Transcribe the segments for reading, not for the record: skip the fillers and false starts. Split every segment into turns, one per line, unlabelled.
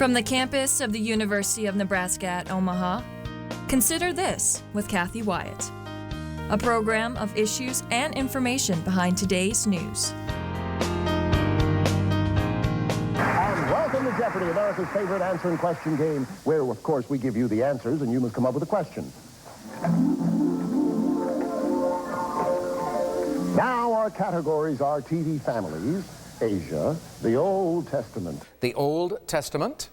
From the campus of the University of Nebraska at Omaha, consider this with Kathy Wyatt, a program of issues and information behind today's news.
And welcome to Jeopardy, America's favorite answer and question game, where, of course, we give you the answers and you must come up with a question. Now our categories are TV families, Asia, the Old Testament.
The Old Testament,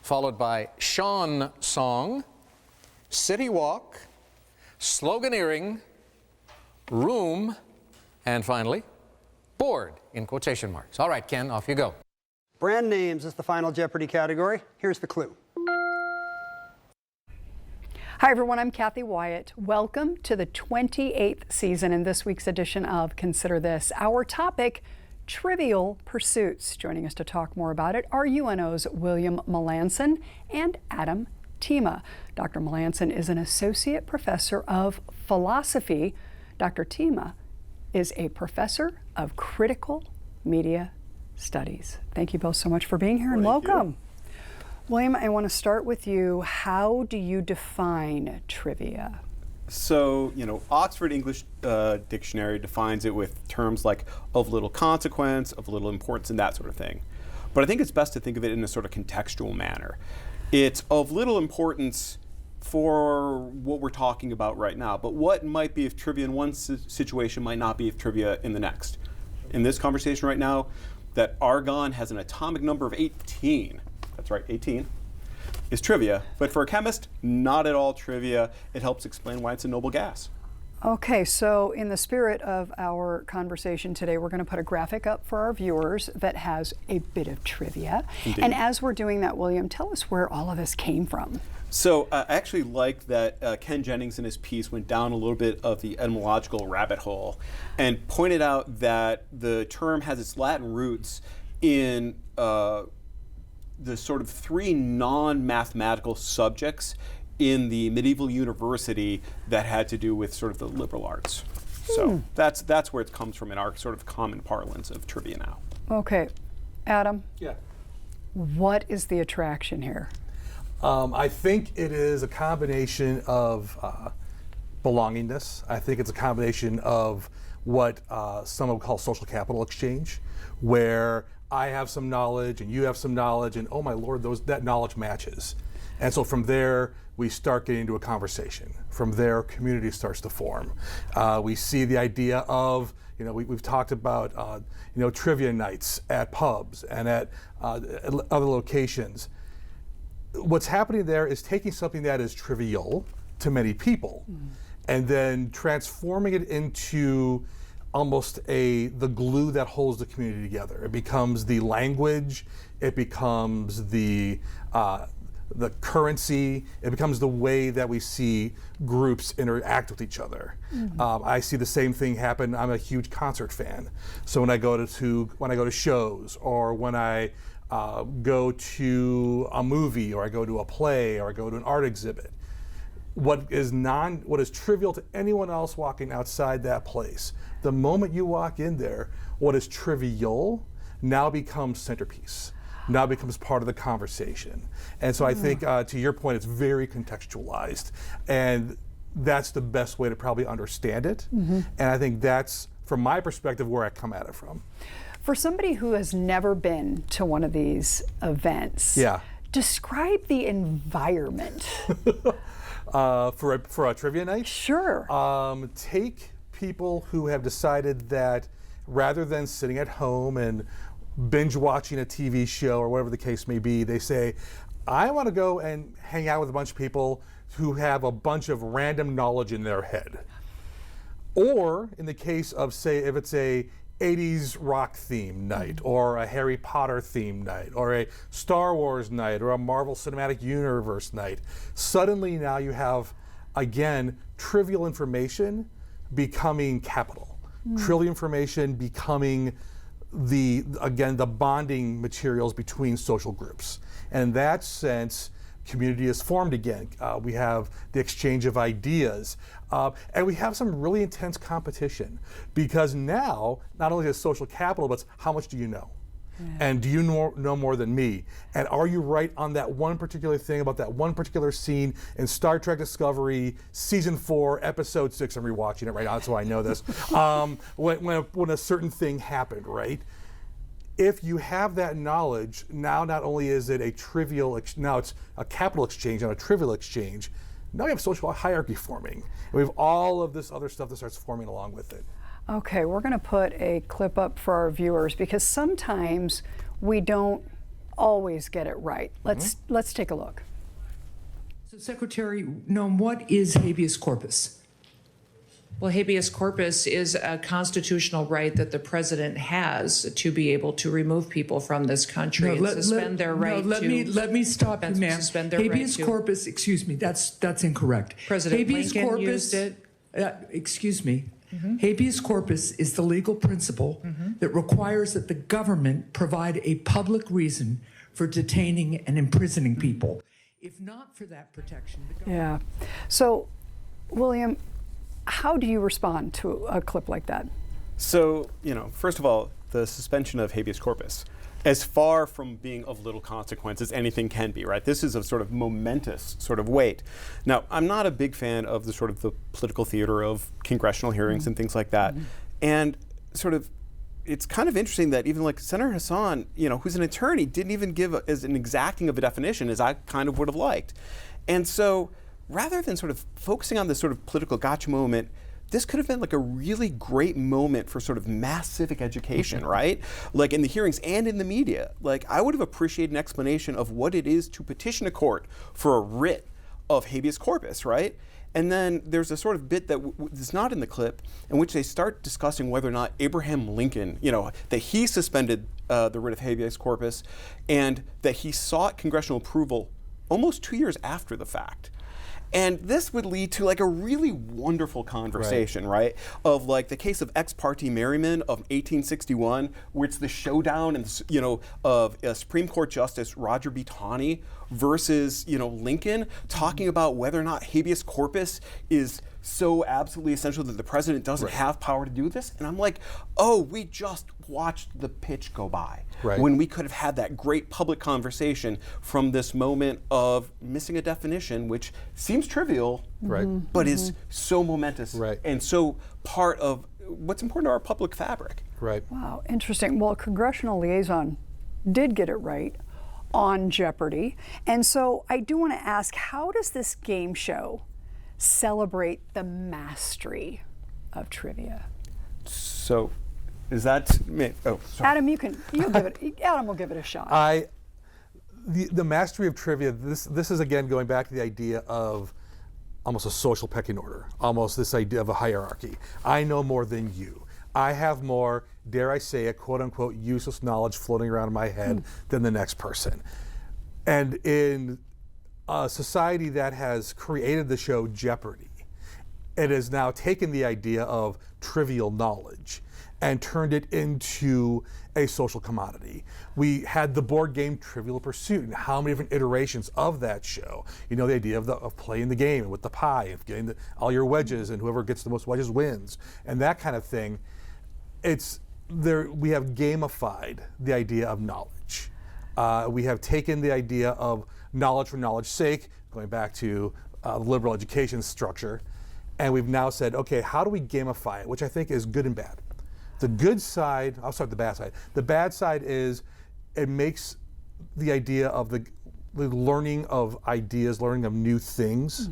followed by Sean Song, City Walk, Sloganeering, Room, and finally, Board, in quotation marks. All right, Ken, off you go.
Brand names is the final Jeopardy category. Here's the clue.
Hi everyone, I'm Kathy Wyatt. Welcome to the 28th season in this week's edition of Consider This. Our topic, Trivial Pursuits. Joining us to talk more about it are UNO's William Melanson and Adam Tima. Dr. Melanson is an associate professor of philosophy. Dr. Tima is a professor of critical media studies. Thank you both so much for being here and welcome. William, I want to start with you. How do you define trivia?
So, Oxford English Dictionary defines it with terms like of little consequence, of little importance, and that sort of thing. But I think it's best to think of it in a sort of contextual manner. It's of little importance for what we're talking about right now, but what might be of trivia in one situation might not be of trivia in the next. In this conversation right now, that argon has an atomic number of 18. That's right, 18, is trivia. But for a chemist, not at all trivia. It helps explain why it's a noble gas.
Okay, so in the spirit of our conversation today, we're going to put a graphic up for our viewers that has a bit of trivia.
Indeed.
And as we're doing that, William, tell us where all of this came from.
So I actually like that Ken Jennings in his piece went down a little bit of the etymological rabbit hole and pointed out that the term has its Latin roots in the sort of three non-mathematical subjects in the medieval university that had to do with sort of the liberal arts. So that's where it comes from in our sort of common parlance of trivia now.
Okay, Adam.
Yeah.
What is the attraction here?
I think it is a combination of belongingness. I think it's a combination of what some would call social capital exchange, where I have some knowledge and you have some knowledge, and oh my Lord, that knowledge matches. And so from there, we start getting into a conversation. From there, community starts to form. We see the idea of, we've talked about, trivia nights at pubs and at other locations. What's happening there is taking something that is trivial to many people and then transforming it into almost the glue that holds the community together. It becomes the language, it becomes the currency, it becomes the way that we see groups interact with each other. I see the same thing happen. I'm a huge concert fan. So when I go to shows, or when I go to a movie, or I go to a play, or I go to an art exhibit, what is trivial to anyone else walking outside that place, the moment you walk in there, what is trivial now becomes centerpiece, now becomes part of the conversation. And so I think, to your point, it's very contextualized, and that's the best way to probably understand it. And I think that's, from my perspective, where I come at it from.
For somebody who has never been to one of these events, describe the environment.
For a trivia night?
Sure.
Take people who have decided that rather than sitting at home and binge watching a TV show or whatever the case may be, they say, I want to go and hang out with a bunch of people who have a bunch of random knowledge in their head. Or in the case of, say, if it's a 80s rock theme night, or a Harry Potter theme night, or a Star Wars night, or a Marvel Cinematic Universe night, suddenly now you have, again, trivial information becoming capital. Trivial information becoming the bonding materials between social groups. And in that sense, community is formed again. We have the exchange of ideas. And we have some really intense competition, because now, not only is social capital, but how much do you know? And do you know more than me? And are you right on that one particular thing about that one particular scene in Star Trek Discovery, Season 4, Episode 6? I'm rewatching it right now, so I know this. When a certain thing happened, right? If you have that knowledge, now not only is it a trivial, now it's a capital exchange, not a trivial exchange. Now we have social hierarchy forming. And we have all of this other stuff that starts forming along with it.
Okay, we're going to put a clip up for our viewers because sometimes we don't always get it right. Let's take a look.
So, Secretary Noem, what is habeas corpus?
Well, habeas corpus is a constitutional right that the president has to be able to remove people from this country and suspend their right
let me stop you, ma'am.
Suspend their
habeas
right
corpus, excuse me, that's incorrect.
President
habeas
Lincoln
corpus,
used it.
Excuse me. Habeas corpus is the legal principle that requires that the government provide a public reason for detaining and imprisoning people. If not for that protection,
Yeah. So, William, how do you respond to a clip like that?
So, first of all, the suspension of habeas corpus, as far from being of little consequence as anything can be, right? This is a sort of momentous sort of weight. Now, I'm not a big fan of the political theater of congressional hearings and things like that. And it's kind of interesting that even like Senator Hassan, who's an attorney, didn't even give as an exacting of a definition as I kind of would have liked. And so rather than sort of focusing on this sort of political gotcha moment, this could have been like a really great moment for sort of mass civic education, right? Like in the hearings and in the media. Like I would have appreciated an explanation of what it is to petition a court for a writ of habeas corpus, right? And then there's a sort of bit that is not in the clip in which they start discussing whether or not Abraham Lincoln, that he suspended the writ of habeas corpus and that he sought congressional approval almost 2 years after the fact. And this would lead to like a really wonderful conversation, right? Of like the case of Ex parte Merriman of 1861, where it's the showdown and of Supreme Court Justice Roger B. Taney versus Lincoln, talking about whether or not habeas corpus is so absolutely essential that the president doesn't have power to do this. And I'm like, oh, we just watched the pitch go by. When we could have had that great public conversation from this moment of missing a definition, which seems trivial, but is so momentous and so part of what's important to our public fabric.
Wow, interesting. Well, a congressional liaison did get it right on Jeopardy. And so I do want to ask, how does this game show celebrate the mastery of trivia?
So is that me? Oh, sorry.
Adam, Adam will give it a shot.
The mastery of trivia, this is again going back to the idea of almost a social pecking order, almost this idea of a hierarchy. I know more than you. I have more, dare I say it, quote unquote, useless knowledge floating around in my head than the next person. And in a society that has created the show Jeopardy, it has now taken the idea of trivial knowledge and turned it into a social commodity. We had the board game Trivial Pursuit, and how many different iterations of that show. The idea of playing the game with the pie, of getting all your wedges, and whoever gets the most wedges wins, and that kind of thing. We have gamified the idea of knowledge. We have taken the idea of knowledge for knowledge's sake, going back to liberal education structure, and we've now said, okay, how do we gamify it, which I think is good and bad. The good side, I'll start with the bad side. The bad side is it makes the idea of the learning of ideas, learning of new things,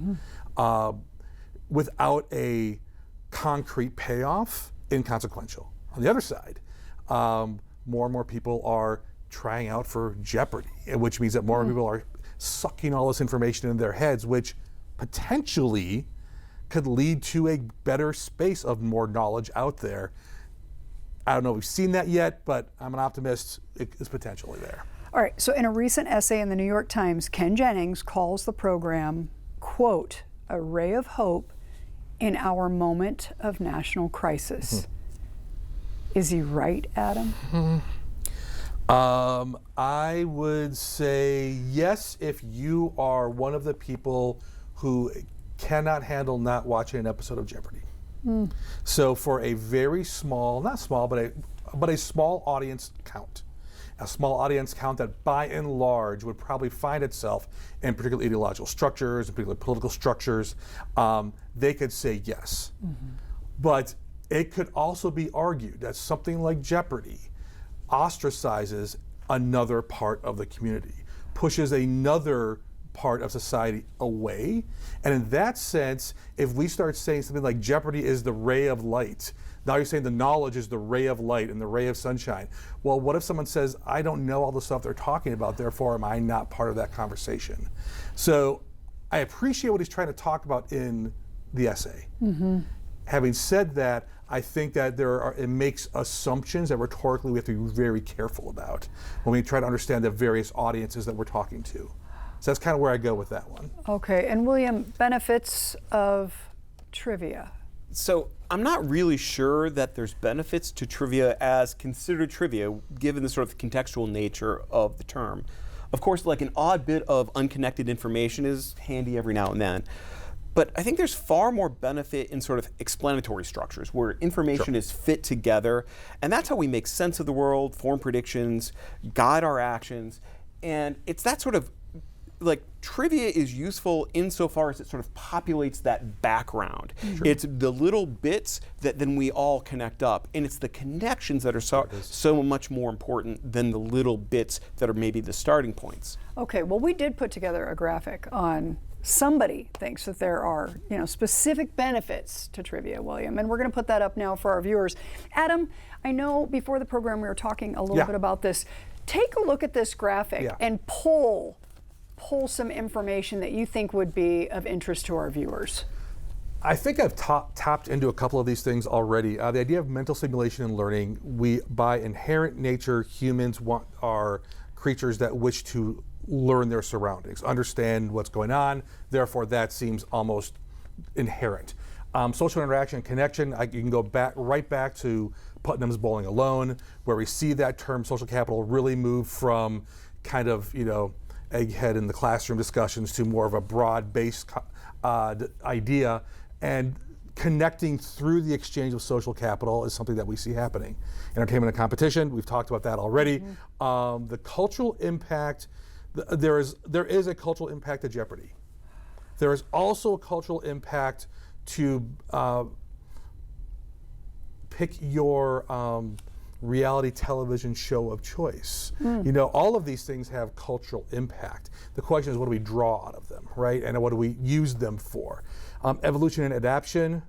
without a concrete payoff, inconsequential. On the other side, more and more people are trying out for Jeopardy, which means that more people are sucking all this information into their heads, which potentially could lead to a better space of more knowledge out there. I don't know if we've seen that yet, but I'm an optimist. It's potentially there.
All right, so in a recent essay in the New York Times, Ken Jennings calls the program, quote, a ray of hope in our moment of national crisis. Is he right, Adam?
I would say yes if you are one of the people who cannot handle not watching an episode of Jeopardy. So for a very small, not small, but a small audience count, a small audience count that by and large would probably find itself in particular ideological structures, in particular political structures, they could say yes. But it could also be argued that something like Jeopardy ostracizes another part of the community, pushes another part of society away. And in that sense, if we start saying something like Jeopardy is the ray of light, now you're saying the knowledge is the ray of light and the ray of sunshine. Well, what if someone says, I don't know all the stuff they're talking about, therefore am I not part of that conversation? So I appreciate what he's trying to talk about in the essay. Having said that, I think that it makes assumptions that rhetorically we have to be very careful about when we try to understand the various audiences that we're talking to. So that's kind of where I go with that one.
Okay, and William, benefits of trivia.
So I'm not really sure that there's benefits to trivia as considered trivia, given the sort of contextual nature of the term. Of course, like an odd bit of unconnected information is handy every now and then. But I think there's far more benefit in sort of explanatory structures where information is fit together, and that's how we make sense of the world, form predictions, guide our actions. And it's that sort of, like, trivia is useful insofar as it sort of populates that background. It's the little bits that then we all connect up, and it's the connections that are so much more important than the little bits that are maybe the starting points.
Okay, well, we did put together a graphic on somebody thinks that there are, specific benefits to trivia, William, and we're going to put that up now for our viewers. Adam, I know before the program we were talking a little bit about this. Take a look at this graphic and pull some information that you think would be of interest to our viewers.
I think I've tapped into a couple of these things already. The idea of mental stimulation and learning, we, by inherent nature, humans are creatures that wish to learn their surroundings, understand what's going on, therefore that seems almost inherent. Social interaction and connection, you can go right back to Putnam's Bowling Alone, where we see that term social capital really move from kind of, egghead in the classroom discussions to more of a broad-based idea, and connecting through the exchange of social capital is something that we see happening. Entertainment and competition, we've talked about that already. The cultural impact, there is a cultural impact to Jeopardy. There is also a cultural impact to pick your reality television show of choice. All of these things have cultural impact. The question is, what do we draw out of them, right? And what do we use them for? Evolution and adaptation,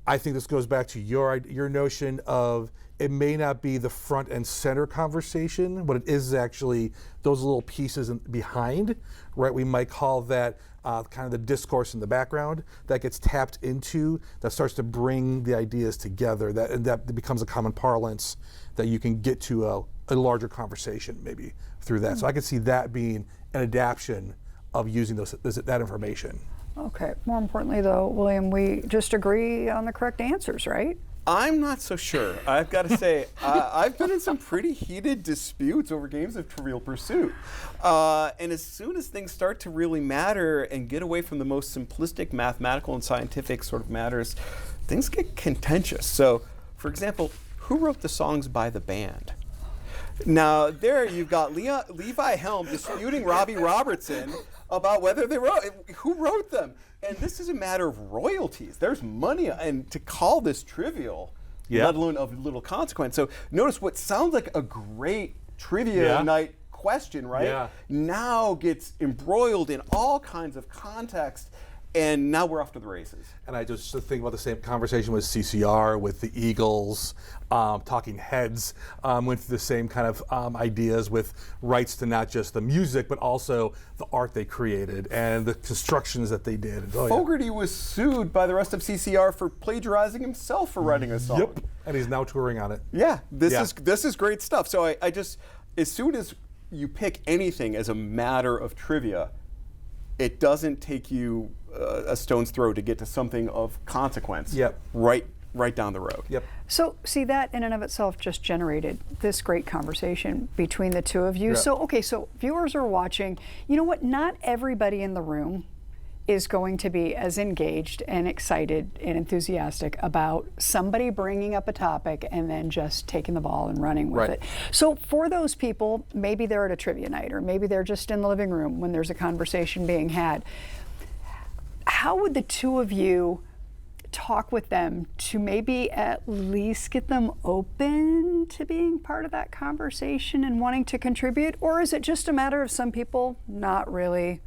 I think this goes back to your notion of it may not be the front and center conversation, but it is actually those little pieces behind, right? We might call that kind of the discourse in the background that gets tapped into, that starts to bring the ideas together, that becomes a common parlance that you can get to a larger conversation maybe through that. So I could see that being an adaptation of using that information.
Okay, more importantly though, William, we just agree on the correct answers, right?
I'm not so sure. I've got to say, I've been in some pretty heated disputes over games of Trivial Pursuit. And as soon as things start to really matter and get away from the most simplistic mathematical and scientific sort of matters, things get contentious. So, for example, who wrote the songs by the band? Now, there you've got Levi Helm disputing Robbie Robertson about whether who wrote them. And this is a matter of royalties. There's money, and to call this trivial, let alone of little consequence. So notice what sounds like a great trivia night question, right? Now gets embroiled in all kinds of context, and now we're off to the races.
And I just think about the same conversation with CCR, with the Eagles, Talking Heads, went through the same kind of ideas with rights to not just the music, but also the art they created and the constructions that they did.
Fogerty was sued by the rest of CCR for plagiarizing himself for writing a song.
Yep, and he's now touring on it.
Yeah, this is great stuff. So I just, as soon as you pick anything as a matter of trivia, it doesn't take you a stone's throw to get to something of consequence. Right down the road.
So see, that in and of itself just generated this great conversation between the two of you. So viewers are watching. You know what? Not everybody in the room is going to be as engaged and excited and enthusiastic about somebody bringing up a topic and then just taking the ball and running with it. So for those people, maybe they're at a trivia night, or maybe they're just in the living room when there's a conversation being had. How would the two of you talk with them to maybe at least get them open to being part of that conversation and wanting to contribute? Or is it just a matter of some people not really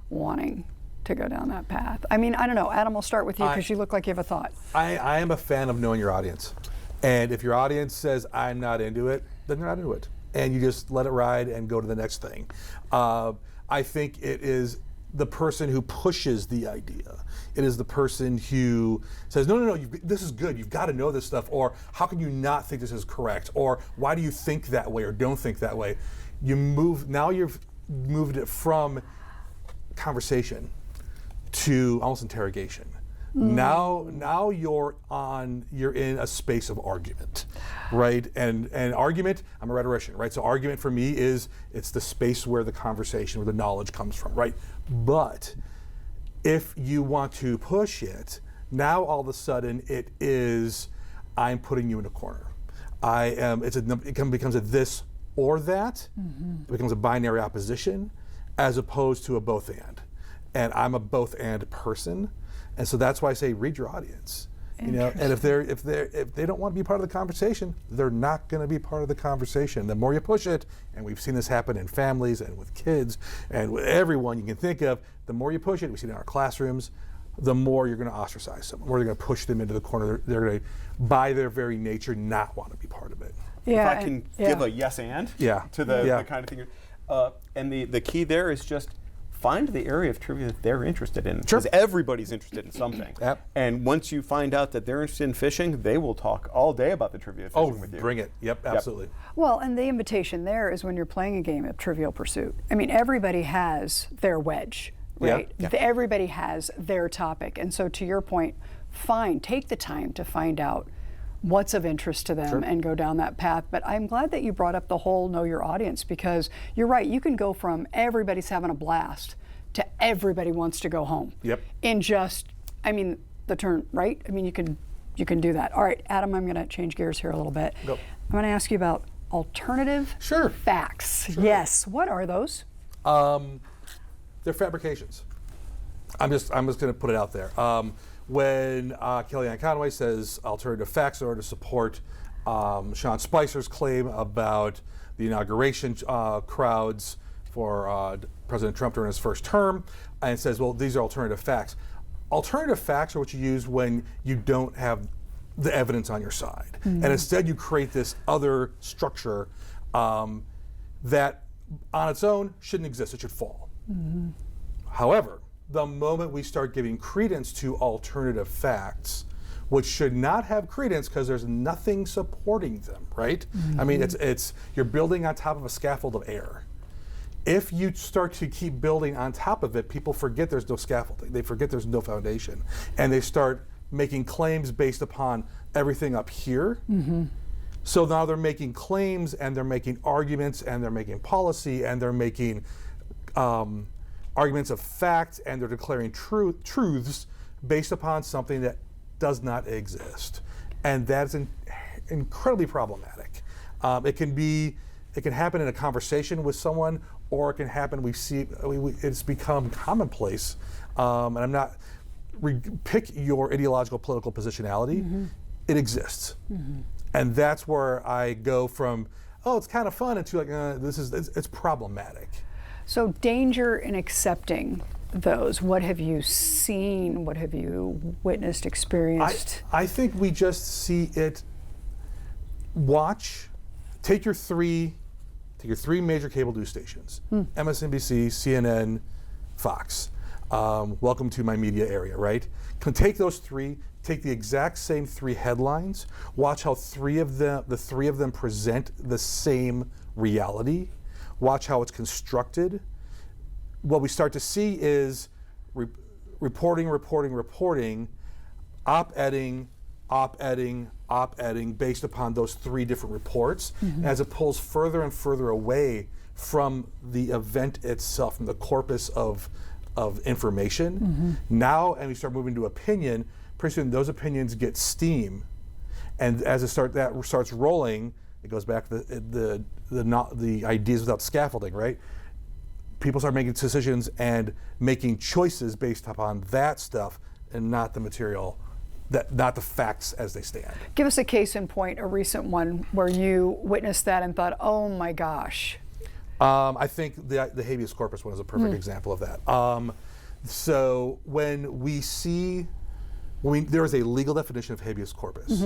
wanting to go down that path? I mean, I don't know. Adam, I'll start with you because you look like you have a thought.
I am a fan of knowing your audience. And if your audience says, I'm not into it, then they're not into it. And you just let it ride and go to the next thing. I think it is the person who pushes the idea. It is the person who says, no, this is good. You've got to know this stuff. Or how can you not think this is correct? Or why do you think that way or don't think that way? Now you've moved it from conversation to almost interrogation. Now you're in a space of argument, right? And argument, I'm a rhetorician, right? So argument for me it's the space where the conversation, where the knowledge comes from, right? But if you want to push it, now all of a sudden it is, I'm putting you in a corner. It becomes a this or that. It becomes a binary opposition as opposed to a both and. And I'm a both and person. And so that's why I say read your audience. And if they don't want to be part of the conversation, they're not going to be part of the conversation. The more you push it, and we've seen this happen in families and with kids and with everyone you can think of, the more you push it, we see it in our classrooms, the more you're going to ostracize them, the more you're going to push them into the corner. They're going to, by their very nature, not want to be part of it.
Yeah, if I can give a yes and to the kind of thing. And the key there is just find the area of trivia that they're interested in. Because everybody's interested in something. And once you find out that they're interested in fishing, they will talk all day about the trivia of fishing with you.
Bring it. Yep, absolutely.
Well, and the invitation there is when you're playing a game of Trivial Pursuit. I mean, everybody has their wedge, right? Everybody has their topic. And so to your point, take the time to find out what's of interest to them and go down that path. But I'm glad that you brought up the whole know your audience, because you're right, you can go from everybody's having a blast to everybody wants to go home. In just, the turn, right? I mean, you can do that. All right, Adam, I'm gonna change gears here a little bit. I'm gonna ask you about alternative facts. Yes, what are those?
They're fabrications. I'm just gonna put it out there. When Kellyanne Conway says alternative facts in order to support Sean Spicer's claim about the inauguration crowds for President Trump during his first term, and says, well, these are alternative facts. Alternative facts are what you use when you don't have the evidence on your side. And instead you create this other structure that on its own shouldn't exist, it should fall. However, the moment we start giving credence to alternative facts, which should not have credence because there's nothing supporting them, right? I mean, you're building on top of a scaffold of air. If you start to keep building on top of it, people forget there's no scaffolding. They forget there's no foundation. And they start making claims based upon everything up here. So now they're making claims and they're making arguments and they're making policy and they're making arguments of fact, and they're declaring truths based upon something that does not exist. And that's incredibly problematic. It can happen in a conversation with someone, or it can happen, it's become commonplace. And I'm not, pick your ideological political positionality, it exists. And that's where I go from, oh, it's kind of fun, into like, it's problematic.
So danger in accepting those. What have you seen? What have you witnessed, experienced?
I think we just see it. Take your three major cable news stations: MSNBC, CNN, Fox. Welcome to my media area, right? Take those three. Take the exact same three headlines. Watch how the three of them present the same reality. Watch how it's constructed. What we start to see is reporting, op-editing based upon those three different reports, as it pulls further and further away from the event itself, from the corpus of of information. Now, and we start moving to opinion, pretty soon those opinions get steam, and as that starts rolling, it goes back to the ideas without scaffolding, right? People start making decisions and making choices based upon that stuff, and not the material, not the facts as they stand.
Give us a case in point, a recent one where you witnessed that and thought, oh my gosh.
I think the habeas corpus one is a perfect example of that. So when we see, there is a legal definition of habeas corpus.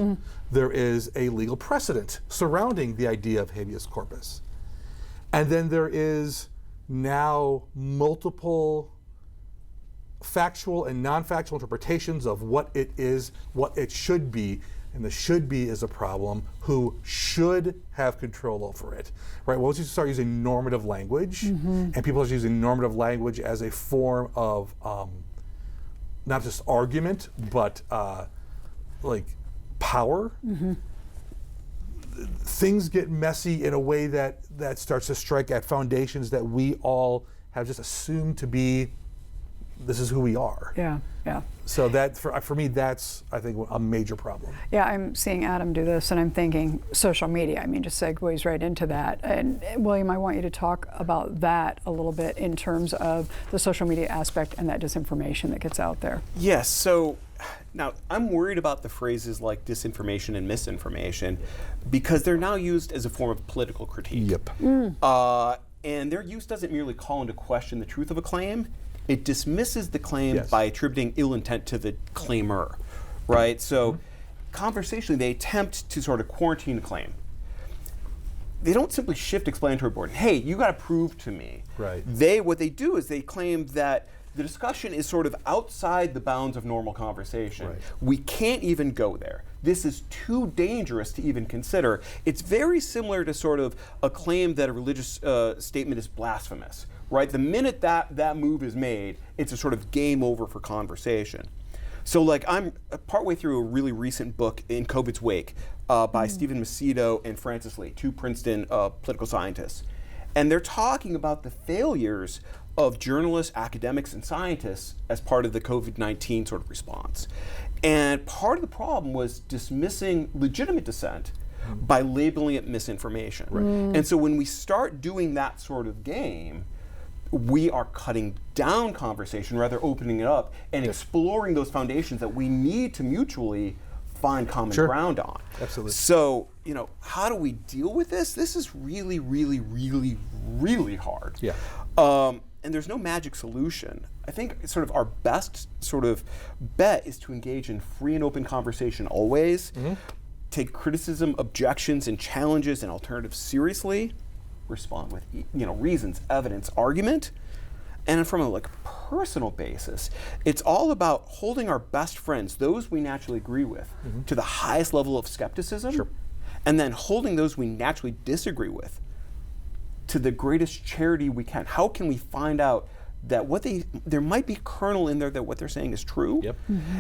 There is a legal precedent surrounding the idea of habeas corpus. And then there is now multiple factual and non-factual interpretations of what it is, what it should be, and the should be is a problem. Who should have control over it, right? Once you start using normative language, and people are using normative language as a form of not just argument, but like power, things get messy in a way that starts to strike at foundations that we all have just assumed to be, this is who we are.
Yeah, yeah.
So that, for me, that's, I think, a major problem.
Yeah, I'm seeing Adam do this, and I'm thinking social media. I mean, just segues right into that. And William, I want you to talk about that a little bit in terms of the social media aspect and that disinformation that gets out there.
Yes, so now I'm worried about the phrases like disinformation and misinformation because they're now used as a form of political critique.
Yep.
And their use doesn't merely call into question the truth of a claim, it dismisses the claim by attributing ill intent to the claimer, right? So conversationally, they attempt to sort of quarantine a claim. They don't simply shift explanatory burden. Hey, you got to prove to me.
Right.
What they do is they claim that the discussion is sort of outside the bounds of normal conversation.
Right.
We can't even go there. This is too dangerous to even consider. It's very similar to sort of a claim that a religious statement is blasphemous, right? The minute that move is made, it's a sort of game over for conversation. So like I'm partway through a really recent book, In COVID's Wake, by Stephen Macedo and Francis Lee, two Princeton political scientists. And they're talking about the failures of journalists, academics, and scientists as part of the COVID-19 sort of response. And part of the problem was dismissing legitimate dissent by labeling it misinformation. And so when we start doing that sort of game, we are cutting down conversation rather opening it up and exploring those foundations that we need to mutually find common ground on.
Absolutely.
So, how do we deal with this? This is really, really, really, really hard.
Yeah.
And there's no magic solution. I think sort of our best sort of bet is to engage in free and open conversation always, take criticism, objections, and challenges and alternatives seriously, respond with reasons, evidence, argument, and from a personal basis, it's all about holding our best friends, those we naturally agree with, to the highest level of skepticism, and then holding those we naturally disagree with to the greatest charity we can. How can we find out that there might be a kernel in there that what they're saying is true?
Yep.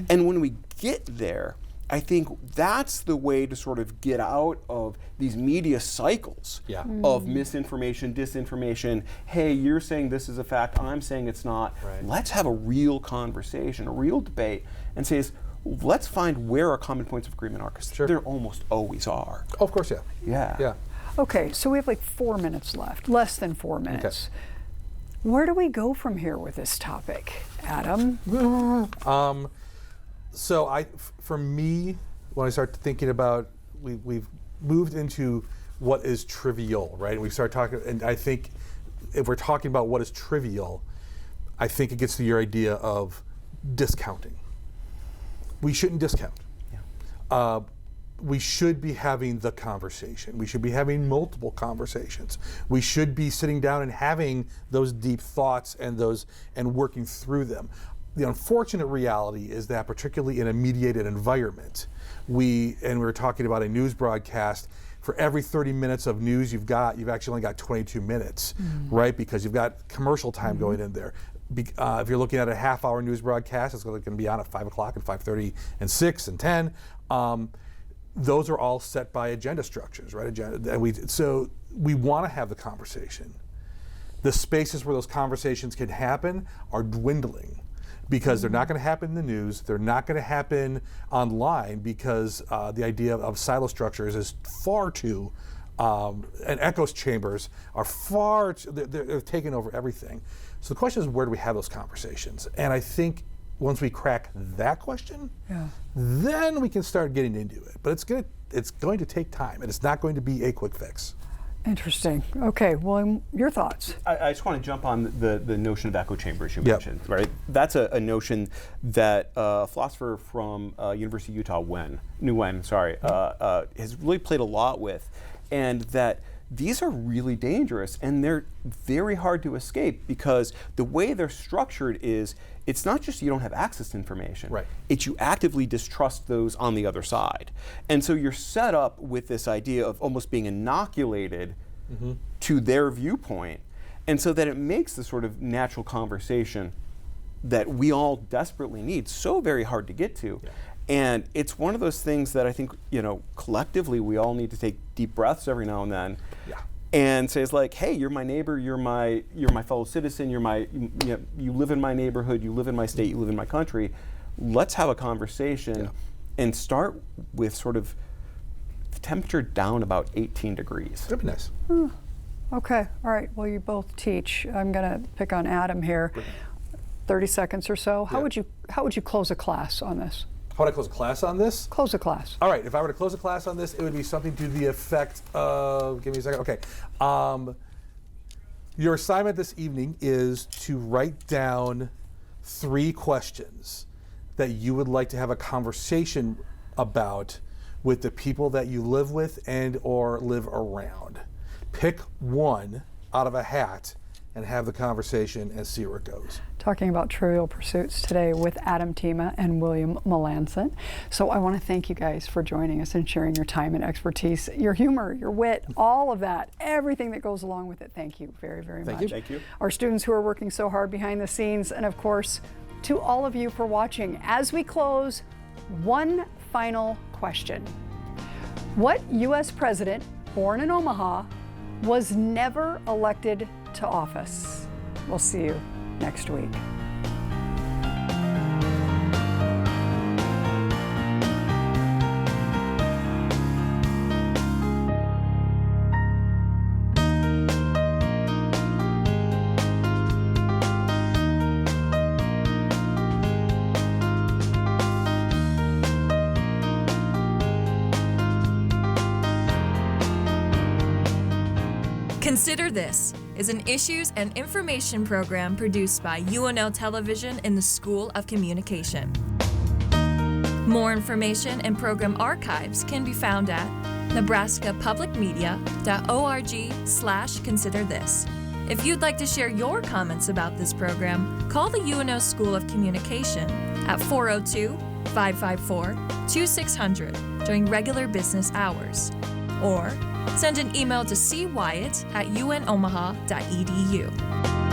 And when we get there, I think that's the way to sort of get out of these media cycles of misinformation, disinformation. Hey, you're saying this is a fact, I'm saying it's not.
Right.
Let's have a real conversation, a real debate, and say, let's find where our common points of agreement are, because there almost always are.
Of course, yeah.
Yeah.
Okay, so we have 4 minutes left, less than 4 minutes. Okay. Where do we go from here with this topic, Adam?
So for me, when I start thinking about, we've moved into what is trivial, right? And we start talking, and I think if we're talking about what is trivial, I think it gets to your idea of discounting. We shouldn't discount. Yeah. We should be having the conversation. We should be having multiple conversations. We should be sitting down and having those deep thoughts and working through them. The unfortunate reality is that, particularly in a mediated environment, we were talking about a news broadcast, for every 30 minutes of news you've actually only got 22 minutes, right? Because you've got commercial time going in there. If you're looking at a half-hour news broadcast, it's going to be on at 5 o'clock and 5:30 and 6 and 10. Those are all set by agenda structures, right? So we want to have the conversation. the spaces where those conversations can happen are dwindling, because they're not going to happen in the news, they're not going to happen online, because the idea of silo structures is far too, and echo chambers are they're taking over everything. So the question is, where do we have those conversations? And I think once we crack that question, then we can start getting into it. But it's going to take time, and it's not going to be a quick fix.
Interesting. Okay, William, your thoughts?
I just want to jump on the notion of echo chambers you mentioned, right? That's a notion that a philosopher from University of Utah, Nguyen, has really played a lot with, and that these are really dangerous, and they're very hard to escape, because the way they're structured is, it's not just you don't have access to information,
right.
It's you actively distrust those on the other side. And so you're set up with this idea of almost being inoculated to their viewpoint, and so that it makes the sort of natural conversation that we all desperately need so very hard to get to.
Yeah.
And it's one of those things that I think, collectively we all need to take deep breaths every now and then, and say, it's like, hey, you're my neighbor, you're my fellow citizen, you live in my neighborhood, you live in my state, you live in my country. Let's have a conversation and start with sort of the temperature down about 18 degrees.
That'd be nice.
Okay, all right. Well, you both teach. I'm going to pick on Adam here. 30 seconds or so. How would you close a class on this?
How would I close a class on this?
Close a class.
All right, if I were to close a class on this, it would be something to the effect of, give me a second, okay. Your assignment this evening is to write down 3 questions that you would like to have a conversation about with the people that you live with and or live around. Pick one out of a hat and have the conversation and see where it goes.
Talking about Trivial Pursuits today with Adam Tima and William Melanson. So I want to thank you guys for joining us and sharing your time and expertise, your humor, your wit, all of that, everything that goes along with it. Thank you very, very much.
Thank you.
Our students who are working so hard behind the scenes, and of course, to all of you for watching. As we close, one final question. What U.S. president, born in Omaha, was never elected to office? We'll see you next week.
Consider This is an issues and information program produced by UNO Television in the School of Communication. More information and program archives can be found at nebraskapublicmedia.org/considerthis. If you'd like to share your comments about this program, call the UNO School of Communication at 402-554-2600 during regular business hours, or send an email to cwyatt@unomaha.edu.